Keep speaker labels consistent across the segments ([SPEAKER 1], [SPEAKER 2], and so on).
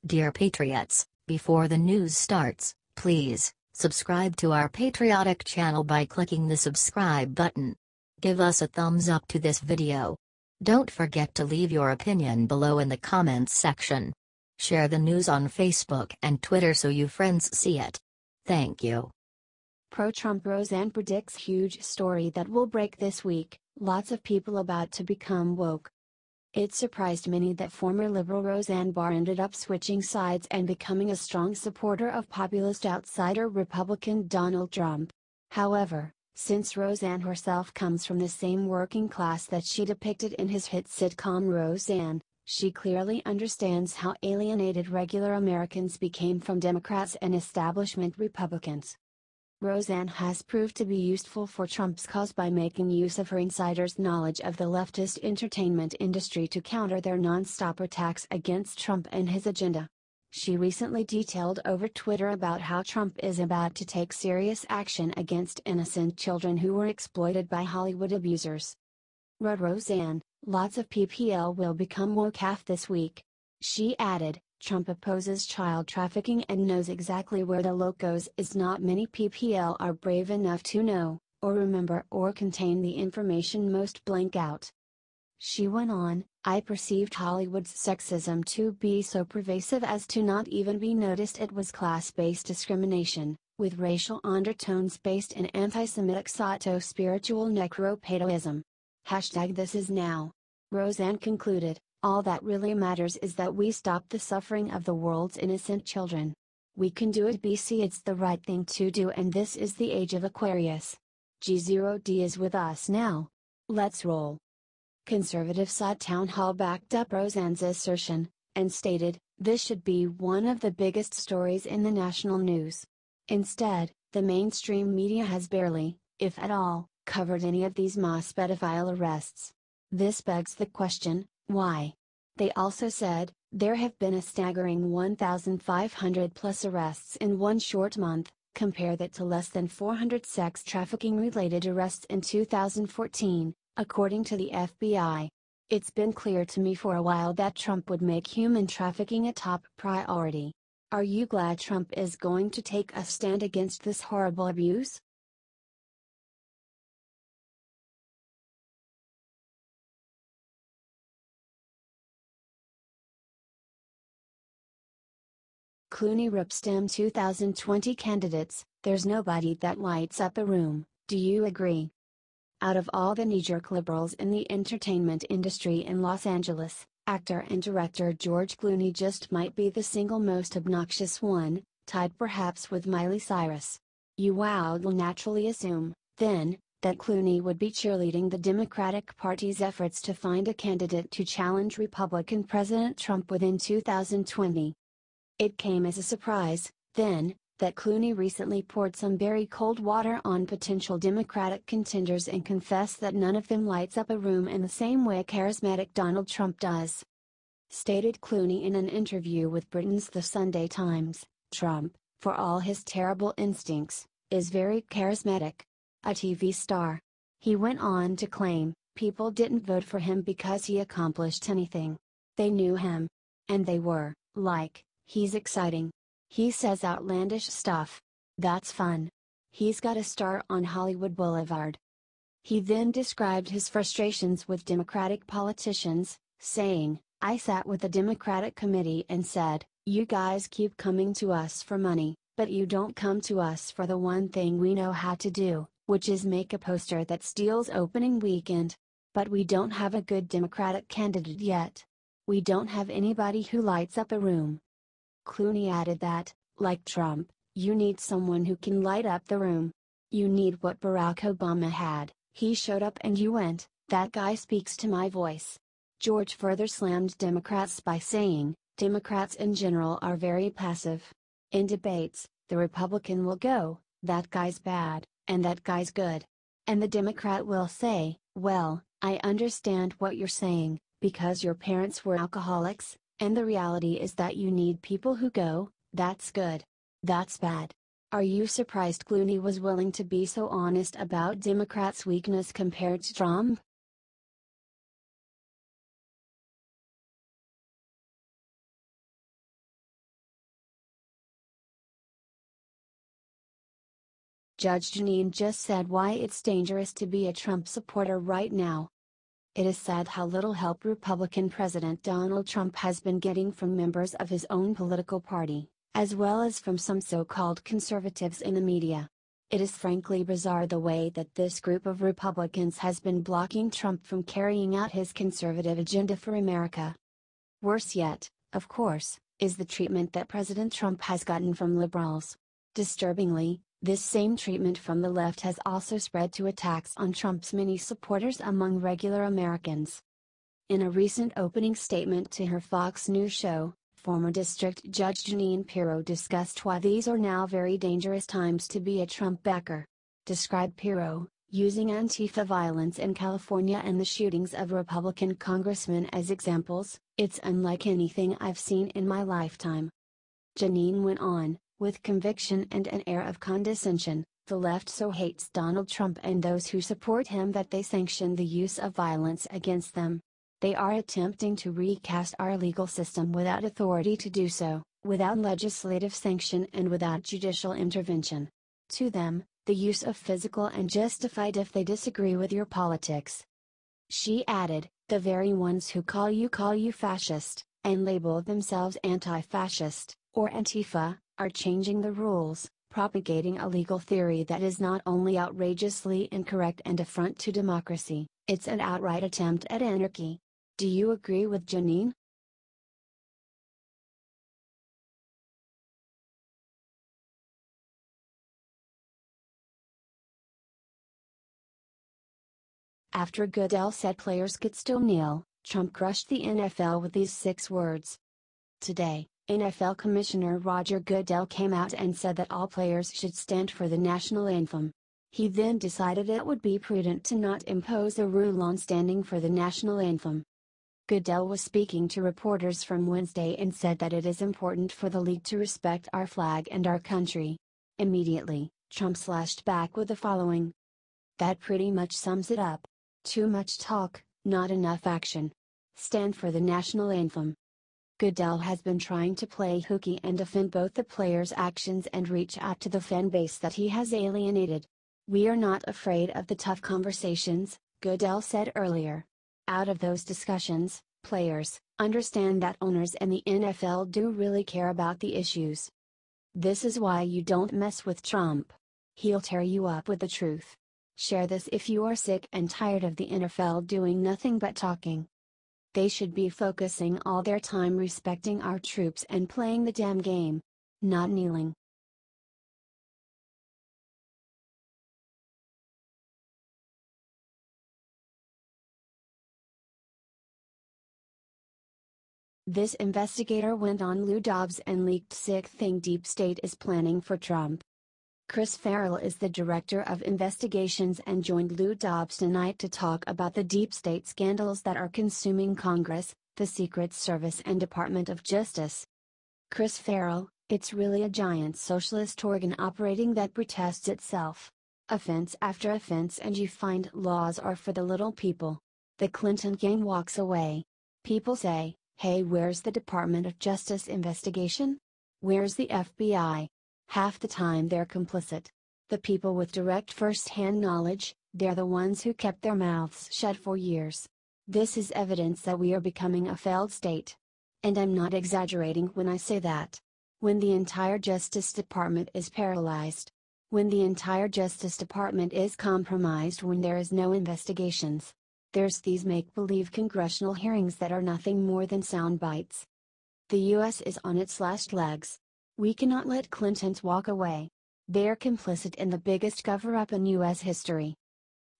[SPEAKER 1] Dear Patriots, before the news starts, please subscribe to our patriotic channel by clicking the subscribe button. Give us a thumbs up to this video. Don't forget to leave your opinion below in the comments section. Share the news on Facebook and Twitter so you friends see it. Thank you.
[SPEAKER 2] Pro-Trump Roseanne predicts huge story that will break this week, lots of people about to become woke. It surprised many that former liberal Roseanne Barr ended up switching sides and becoming a strong supporter of populist outsider Republican Donald Trump. However, since Roseanne herself comes from the same working class that she depicted in his hit sitcom Roseanne, she clearly understands how alienated regular Americans became from Democrats and establishment Republicans. Roseanne has proved to be useful for Trump's cause by making use of her insider's knowledge of the leftist entertainment industry to counter their non-stop attacks against Trump and his agenda. She recently detailed over Twitter about how Trump is about to take serious action against innocent children who were exploited by Hollywood abusers. Wrote Roseanne, lots of PPL will become woke this week. She added, Trump opposes child trafficking and knows exactly where the Locos is. Not many PPL are brave enough to know, or remember or contain the information most blank out. She went on, I perceived Hollywood's sexism to be so pervasive as to not even be noticed. It was class-based discrimination, with racial undertones based in anti-semitic sado-spiritual necroPedoism. #This is now. Roseanne concluded, all that really matters is that we stop the suffering of the world's innocent children. We can do it. BC, it's the right thing to do, and this is the age of Aquarius. G0D is with us now. Let's roll. Conservative side town hall backed up Roseanne's assertion, and stated, this should be one of the biggest stories in the national news. Instead, the mainstream media has barely, if at all, covered any of these mass pedophile arrests. This begs the question, why? They also said, there have been a staggering 1,500 plus arrests in one short month, compare that to less than 400 sex trafficking related arrests in 2014, according to the FBI. It's been clear to me for a while that Trump would make human trafficking a top priority. Are you glad Trump is going to take a stand against this horrible abuse? Clooney rips them 2020 candidates, there's nobody that lights up a room, do you agree? Out of all the knee-jerk liberals in the entertainment industry in Los Angeles, actor and director George Clooney just might be the single most obnoxious one, tied perhaps with Miley Cyrus. You will naturally assume, then, that Clooney would be cheerleading the Democratic Party's efforts to find a candidate to challenge Republican President Trump within 2020. It came as a surprise, then, that Clooney recently poured some very cold water on potential Democratic contenders and confessed that none of them lights up a room in the same way charismatic Donald Trump does. Stated Clooney in an interview with Britain's The Sunday Times, Trump, for all his terrible instincts, is very charismatic. A TV star. He went on to claim, people didn't vote for him because he accomplished anything. They knew him. And they were, like, he's exciting. He says outlandish stuff. That's fun. He's got a star on Hollywood Boulevard. He then described his frustrations with Democratic politicians, saying, I sat with the Democratic committee and said, you guys keep coming to us for money, but you don't come to us for the one thing we know how to do, which is make a poster that steals opening weekend. But we don't have a good Democratic candidate yet. We don't have anybody who lights up a room. Clooney added that, like Trump, you need someone who can light up the room. You need what Barack Obama had. He showed up and you went, that guy speaks to my voice. George further slammed Democrats by saying, Democrats in general are very passive. In debates, the Republican will go, that guy's bad, and that guy's good. And the Democrat will say, well, I understand what you're saying, because your parents were alcoholics, and the reality is that you need people who go, that's good. That's bad. Are you surprised Clooney was willing to be so honest about Democrats' weakness compared to Trump? Judge Janine just said why it's dangerous to be a Trump supporter right now. It is sad how little help Republican President Donald Trump has been getting from members of his own political party, as well as from some so-called conservatives in the media. It is frankly bizarre the way that this group of Republicans has been blocking Trump from carrying out his conservative agenda for America. Worse yet, of course, is the treatment that President Trump has gotten from liberals. Disturbingly, this same treatment from the left has also spread to attacks on Trump's many supporters among regular Americans. In a recent opening statement to her Fox News show, former District Judge Jeanine Pirro discussed why these are now very dangerous times to be a Trump backer. Described Pirro, using Antifa violence in California and the shootings of Republican congressmen as examples, "It's unlike anything I've seen in my lifetime." Jeanine went on, with conviction and an air of condescension, "The left so hates Donald Trump and those who support him that they sanction the use of violence against them. They are attempting to recast our legal system without authority to do so, without legislative sanction and without judicial intervention. To them, the use of physical and justified if they disagree with your politics." She added, "The very ones who call you fascist, and label themselves anti-fascist, or Antifa, are changing the rules, propagating a legal theory that is not only outrageously incorrect and affront to democracy, it's an outright attempt at anarchy." Do you agree with Jeanine? After Goodell said players could still kneel, Trump crushed the NFL with these 6 words. Today, NFL Commissioner Roger Goodell came out and said that all players should stand for the national anthem. He then decided it would be prudent to not impose a rule on standing for the national anthem. Goodell was speaking to reporters from Wednesday and said that it is important for the league to respect our flag and our country. Immediately, Trump slashed back with the following. "That pretty much sums it up. Too much talk, not enough action. Stand for the national anthem." Goodell has been trying to play hooky and defend both the players' actions and reach out to the fan base that he has alienated. "We are not afraid of the tough conversations," Goodell said earlier. "Out of those discussions, players understand that owners and the NFL do really care about the issues. This is why you don't mess with Trump. He'll tear you up with the truth. Share this if you are sick and tired of the NFL doing nothing but talking. They should be focusing all their time respecting our troops and playing the damn game. Not kneeling." This investigator went on Lou Dobbs and leaked sick thing deep state is planning for Trump. Chris Farrell is the director of investigations and joined Lou Dobbs tonight to talk about the deep state scandals that are consuming Congress, the Secret Service and Department of Justice. Chris Farrell, "It's really a giant socialist organ operating that protests itself. Offense after offense, and you find laws are for the little people. The Clinton gang walks away. People say, hey, where's the Department of Justice investigation? Where's the FBI? Half the time they're complicit. The people with direct first-hand knowledge, they're the ones who kept their mouths shut for years. This is evidence that we are becoming a failed state. And I'm not exaggerating when I say that. When the entire Justice Department is paralyzed. When the entire Justice Department is compromised, when there is no investigations. There's these make-believe congressional hearings that are nothing more than sound bites. The US is on its last legs. We cannot let Clintons walk away. They're complicit in the biggest cover-up in US history.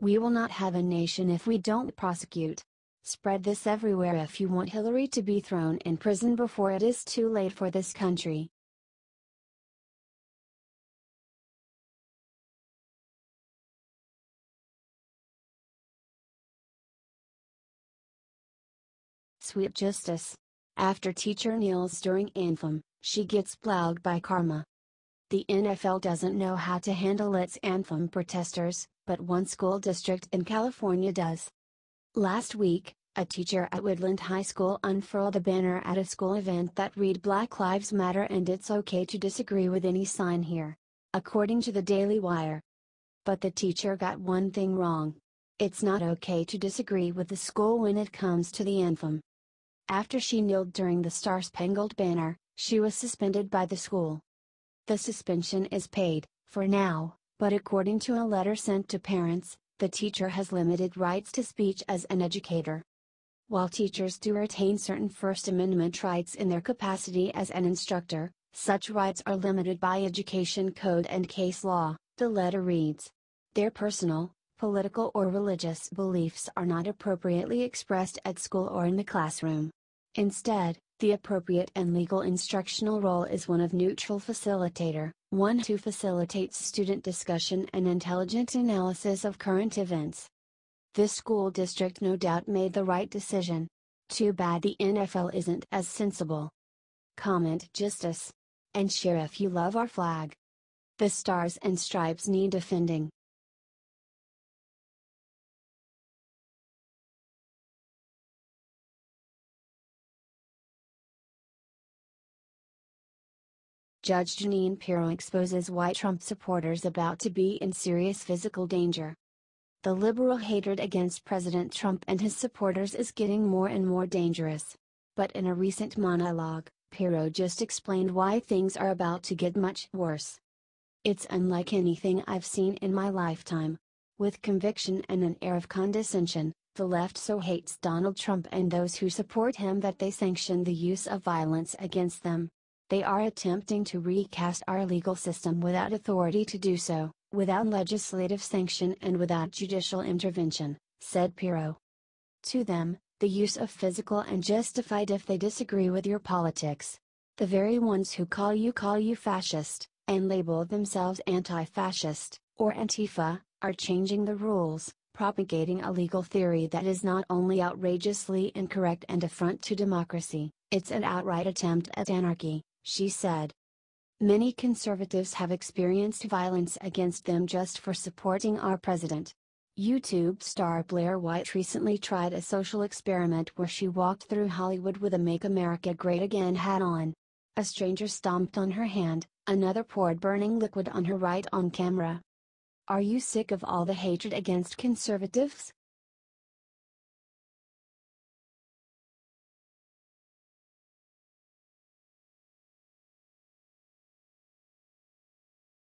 [SPEAKER 2] We will not have a nation if we don't prosecute. Spread this everywhere if you want Hillary to be thrown in prison before it is too late for this country." Sweet justice. After teacher kneels during anthem, she gets plowed by karma. The NFL doesn't know how to handle its anthem protesters, but one school district in California does. Last week, a teacher at Woodland High School unfurled a banner at a school event that read "Black Lives Matter and it's okay to disagree with any sign here." according to the Daily Wire. But the teacher got one thing wrong. It's not okay to disagree with the school when it comes to the anthem. After she kneeled during the Star-Spangled Banner, she was suspended by the school. The suspension is paid, for now, but according to a letter sent to parents, the teacher has limited rights to speech as an educator. While teachers do retain certain First Amendment rights in their capacity as an instructor, such rights are limited by education code and case law, the letter reads. Their personal, political or religious beliefs are not appropriately expressed at school or in the classroom. Instead, the appropriate and legal instructional role is one of neutral facilitator, one who facilitates student discussion and intelligent analysis of current events. This school district no doubt made the right decision. Too bad the NFL isn't as sensible. Comment justice. And share if you love our flag. The Stars and Stripes need defending. Judge Jeanine Pirro exposes why Trump supporters about to be in serious physical danger. The liberal hatred against President Trump and his supporters is getting more and more dangerous. But in a recent monologue, Pirro just explained why things are about to get much worse. It's unlike anything I've seen in my lifetime. With conviction and an air of condescension, the left so hates Donald Trump and those who support him that they sanction the use of violence against them. They are attempting to recast our legal system without authority to do so, without legislative sanction and without judicial intervention, said Pirro. To them, the use of physical and justified if they disagree with your politics. The very ones who call you fascist, and label themselves anti-fascist, or Antifa, are changing the rules, propagating a legal theory that is not only outrageously incorrect and affront to democracy, it's an outright attempt at anarchy, she said. Many conservatives have experienced violence against them just for supporting our president. YouTube star Blair White recently tried a social experiment where she walked through Hollywood with a Make America Great Again hat on. A stranger stomped on her hand, another poured burning liquid on her right on camera. Are you sick of all the hatred against conservatives?